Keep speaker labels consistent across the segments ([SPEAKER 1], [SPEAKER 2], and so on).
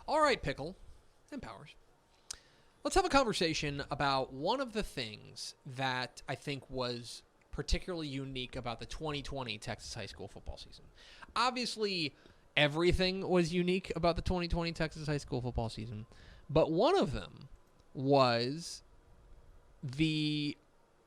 [SPEAKER 1] All right, Pickle and Powers. Let's have a conversation about one of the things that I think was particularly unique about the 2020 Texas high school football season. Obviously, everything was unique about the 2020 Texas high school football season, but one of them was the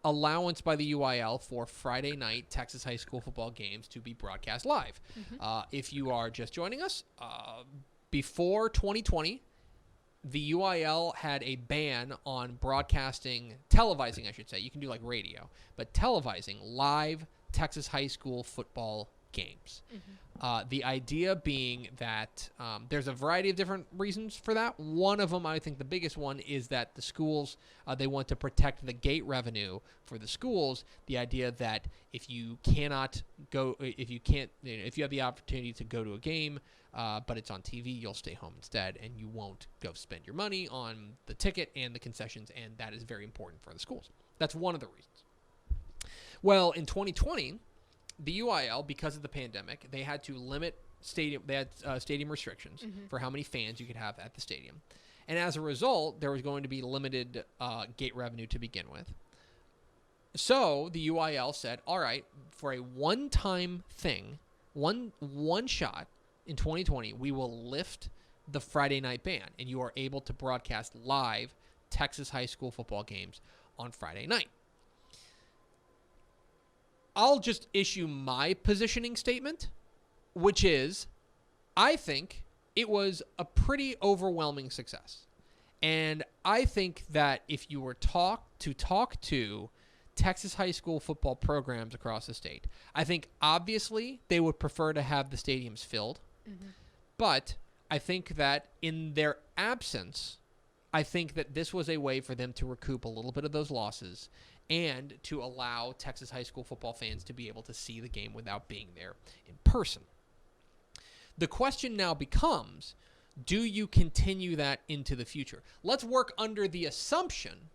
[SPEAKER 1] allowance by the UIL for Friday night Texas high school football games to be broadcast live. If you are just joining us, before 2020, the UIL had a ban on televising, I should say. You can do like radio, but televising live Texas high school football games. The idea being that there's a variety of different reasons for that. One of them, I think the biggest one, is that the schools, they want to protect the gate revenue for the schools. The idea that if you have the opportunity to go to a game, but it's on TV, you'll stay home instead, and you won't go spend your money on the ticket and the concessions, and that is very important for the schools. That's one of the reasons. Well, in 2020, the UIL, because of the pandemic, they had to limit stadium restrictions for how many fans you could have at the stadium. And as a result, there was going to be limited gate revenue to begin with. So the UIL said, all right, for a one-time thing, one shot in 2020, we will lift the Friday night ban, and you are able to broadcast live Texas high school football games on Friday night. I'll just issue my positioning statement, which is I think it was a pretty overwhelming success. And I think that if you were talk to Texas high school football programs across the state, I think obviously they would prefer to have the stadiums filled. But I think that in their absence, I think that this was a way for them to recoup a little bit of those losses and to allow Texas high school football fans to be able to see the game without being there in person. The question now becomes, do you continue that into the future? Let's work under the assumption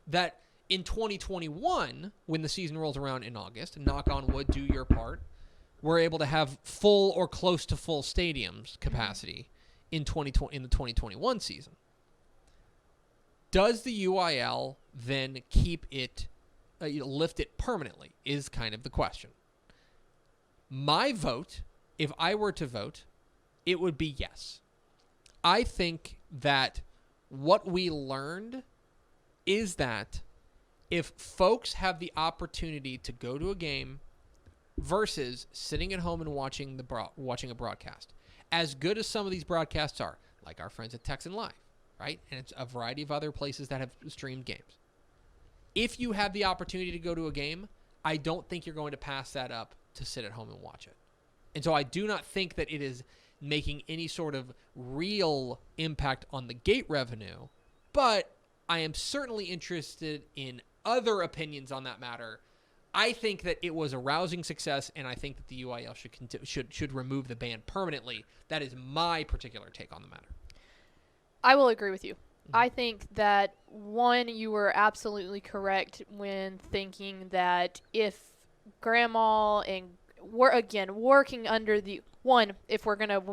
[SPEAKER 1] that in 2021, when the season rolls around in August, and knock on wood, do your part, we're able to have full or close to full stadiums capacity in the 2021 season. Does the UIL then keep it, lift it permanently, is kind of the question. My vote, if I were to vote, it would be yes. I think that what we learned is that if folks have the opportunity to go to a game versus sitting at home and watching a broadcast, as good as some of these broadcasts are, like our friends at Texan Live, right? And it's a variety of other places that have streamed games. If you have the opportunity to go to a game, I don't think you're going to pass that up to sit at home and watch it. And so I do not think that it is making any sort of real impact on the gate revenue, but I am certainly interested in other opinions on that matter. I think that it was a rousing success, and I think that the UIL should remove the ban permanently. That is my particular take on the matter.
[SPEAKER 2] I will agree with you. I think that, one, you were absolutely correct when thinking that if grandma and working under the one, if we're going to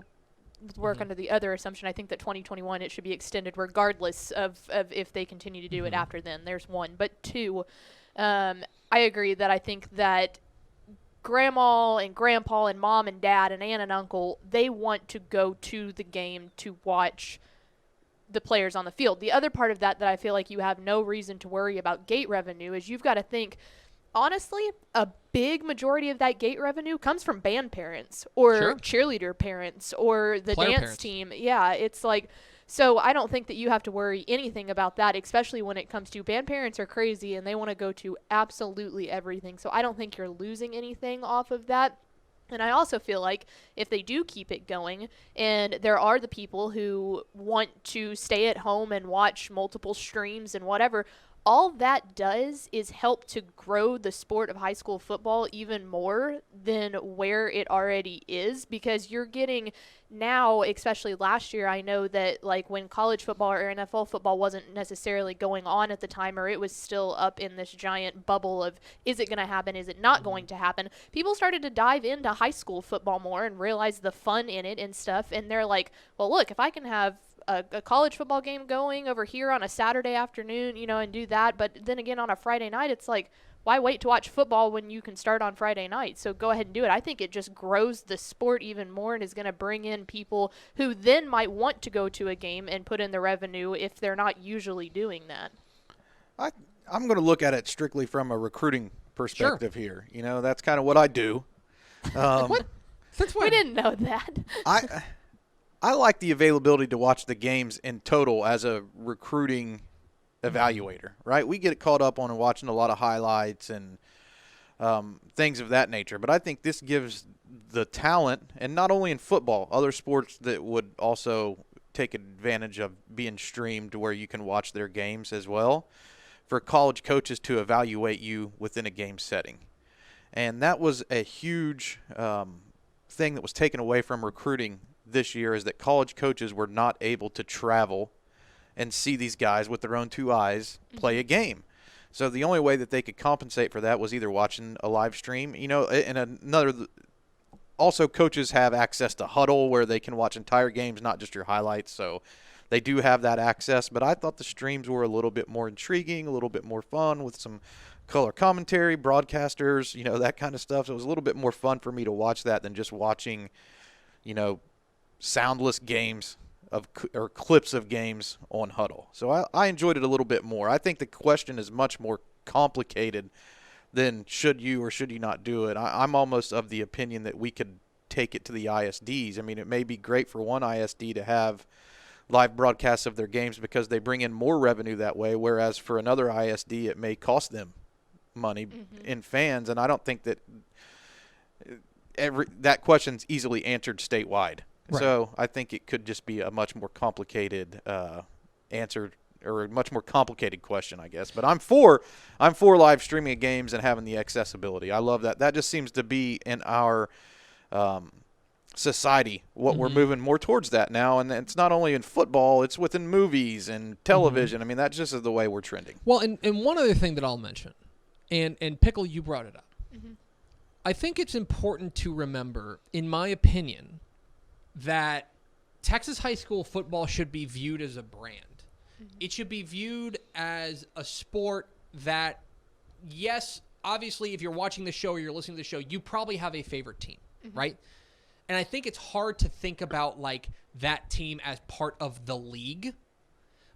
[SPEAKER 2] work under the other assumption, I think that 2021 it should be extended regardless of if they continue to do it after then. There's one. But two, I agree that I think that grandma and grandpa and mom and dad and aunt and uncle, they want to go to the game to watch the players on the field. The other part of that I feel like you have no reason to worry about gate revenue is you've got to think, honestly, a big majority of that gate revenue comes from band parents or cheerleader parents or the player dance parents. Team. Yeah, it's like, so I don't think that you have to worry anything about that, especially when it comes to band parents are crazy and they want to go to absolutely everything. So I don't think you're losing anything off of that. And I also feel like if they do keep it going, and there are the people who want to stay at home and watch multiple streams and whatever, all that does is help to grow the sport of high school football even more than where it already is, because you're getting now, especially last year, I know that like when college football or NFL football wasn't necessarily going on at the time, or it was still up in this giant bubble of is it going to happen, is it not going to happen, people started to dive into high school football more and realize the fun in it and stuff, and they're like, well, look, if I can have a college football game going over here on a Saturday afternoon, and do that. But then again, on a Friday night, it's like, why wait to watch football when you can start on Friday night? So go ahead and do it. I think it just grows the sport even more and is going to bring in people who then might want to go to a game and put in the revenue if they're not usually doing that.
[SPEAKER 3] I'm going to look at it strictly from a recruiting perspective here. That's kind of what I do.
[SPEAKER 1] What? Since when?
[SPEAKER 2] We didn't know that.
[SPEAKER 3] I like the availability to watch the games in total as a recruiting evaluator, right? We get caught up on watching a lot of highlights and things of that nature. But I think this gives the talent, and not only in football, other sports that would also take advantage of being streamed to where you can watch their games as well, for college coaches to evaluate you within a game setting. And that was a huge thing that was taken away from recruiting this year, is that college coaches were not able to travel and see these guys with their own two eyes play a game. So the only way that they could compensate for that was either watching a live stream, and also coaches have access to Huddle where they can watch entire games, not just your highlights. So they do have that access, but I thought the streams were a little bit more intriguing, a little bit more fun with some color commentary, broadcasters, that kind of stuff. So it was a little bit more fun for me to watch that than just watching, soundless games or clips of games on Huddle. So I enjoyed it a little bit more. I think the question is much more complicated than should you or should you not do it. I'm almost of the opinion that we could take it to the ISDs. I mean, it may be great for one ISD to have live broadcasts of their games because they bring in more revenue that way, whereas for another ISD it may cost them money in fans. And I don't think that that question's easily answered statewide. Right. So I think it could just be a much more complicated answer, or a much more complicated question, I guess. But I'm for live streaming of games and having the accessibility. I love that. That just seems to be in our society what we're moving more towards that now. And it's not only in football, it's within movies and television. I mean, that just is the way we're trending.
[SPEAKER 1] Well, and one other thing that I'll mention, and Pickle, you brought it up. I think it's important to remember, in my opinion, that Texas high school football should be viewed as a brand. It should be viewed as a sport that, yes, obviously, if you're watching the show or you're listening to the show, you probably have a favorite team, right? And I think it's hard to think about, that team as part of the league.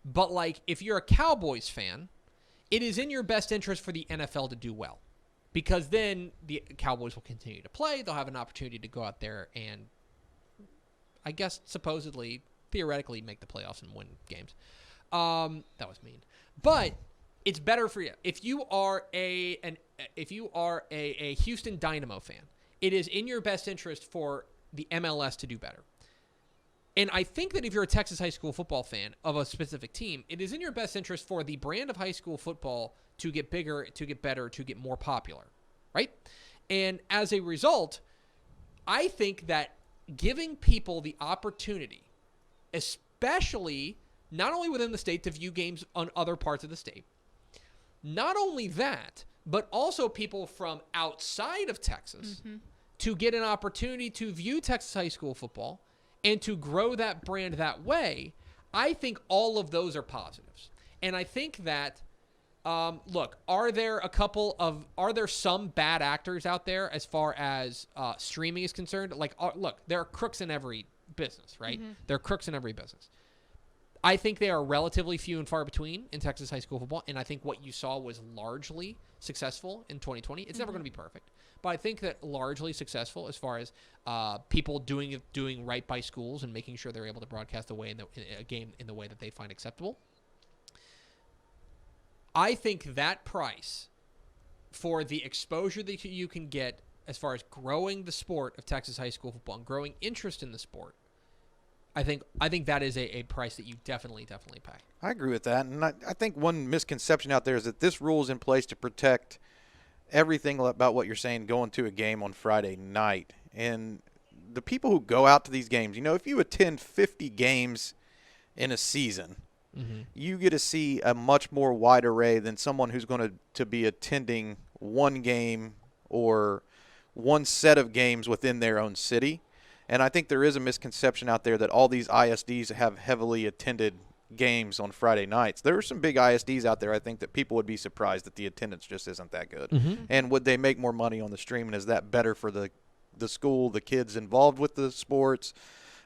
[SPEAKER 1] But, if you're a Cowboys fan, it is in your best interest for the NFL to do well. Because then the Cowboys will continue to play. They'll have an opportunity to go out there and, I guess, supposedly, theoretically, make the playoffs and win games. That was mean. But it's better for you. If you are a Houston Dynamo fan, it is in your best interest for the MLS to do better. And I think that if you're a Texas high school football fan of a specific team, it is in your best interest for the brand of high school football to get bigger, to get better, to get more popular, right? And as a result, I think that giving people the opportunity, especially not only within the state, to view games on other parts of the state, not only that, but also people from outside of Texas to get an opportunity to view Texas high school football and to grow that brand that way, I think all of those are positives. And I think that, look, are there some bad actors out there as far as streaming is concerned? Look, there are crooks in every business, right? There are crooks in every business. I think they are relatively few and far between in Texas high school football, and I think what you saw was largely successful in 2020. It's never going to be perfect, but I think that largely successful as far as people doing right by schools and making sure they're able to broadcast a game in the way that they find acceptable. I think that price for the exposure that you can get as far as growing the sport of Texas high school football and growing interest in the sport, I think that is a price that you definitely pay.
[SPEAKER 3] I agree with that. And I think one misconception out there is that this rule is in place to protect everything about what you're saying going to a game on Friday night. And the people who go out to these games, if you attend 50 games in a season, you get to see a much more wide array than someone who's going to be attending one game or one set of games within their own city. And I think there is a misconception out there that all these ISDs have heavily attended games on Friday nights. There are some big ISDs out there, I think, that people would be surprised that the attendance just isn't that good. And would they make more money on the stream, and is that better for the school, the kids involved with the sports?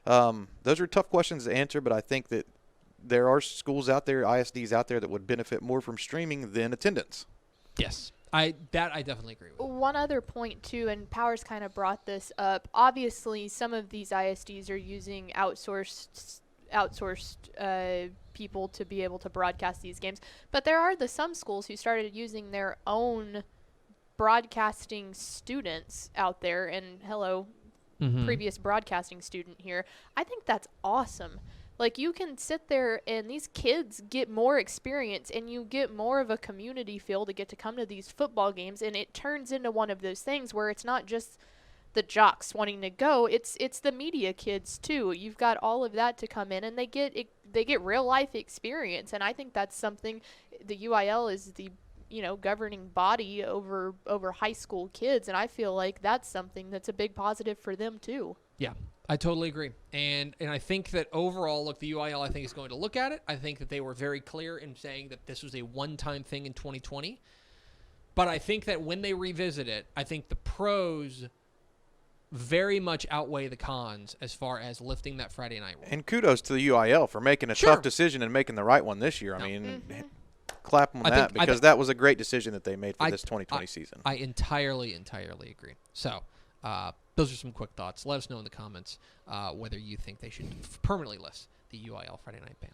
[SPEAKER 3] Those are tough questions to answer, but I think that there are schools out there, ISDs out there, that would benefit more from streaming than attendance.
[SPEAKER 1] Yes. I definitely agree with.
[SPEAKER 2] One other point too, and Powers kind of brought this up. Obviously, some of these ISDs are using outsourced people to be able to broadcast these games, but there are some schools who started using their own broadcasting students out there. And hello, previous broadcasting student here. I think that's awesome. Like, you can sit there and these kids get more experience, and you get more of a community feel to get to come to these football games, and it turns into one of those things where it's not just the jocks wanting to go, it's the media kids too. You've got all of that to come in, and they get real life experience. And I think that's something. The UIL is the governing body over high school kids, and I feel like that's something that's a big positive for them too.
[SPEAKER 1] Yeah, I totally agree. And I think that overall, look, the UIL, I think, is going to look at it. I think that they were very clear in saying that this was a one-time thing in 2020. But I think that when they revisit it, I think the pros very much outweigh the cons as far as lifting that Friday night rule.
[SPEAKER 3] And kudos to the UIL for making a tough decision and making the right one this year. I mean, clap on that, because that was a great decision that they made for this 2020 season. I entirely
[SPEAKER 1] agree. So those are some quick thoughts. Let us know in the comments whether you think they should permanently list the UIL Friday night ban.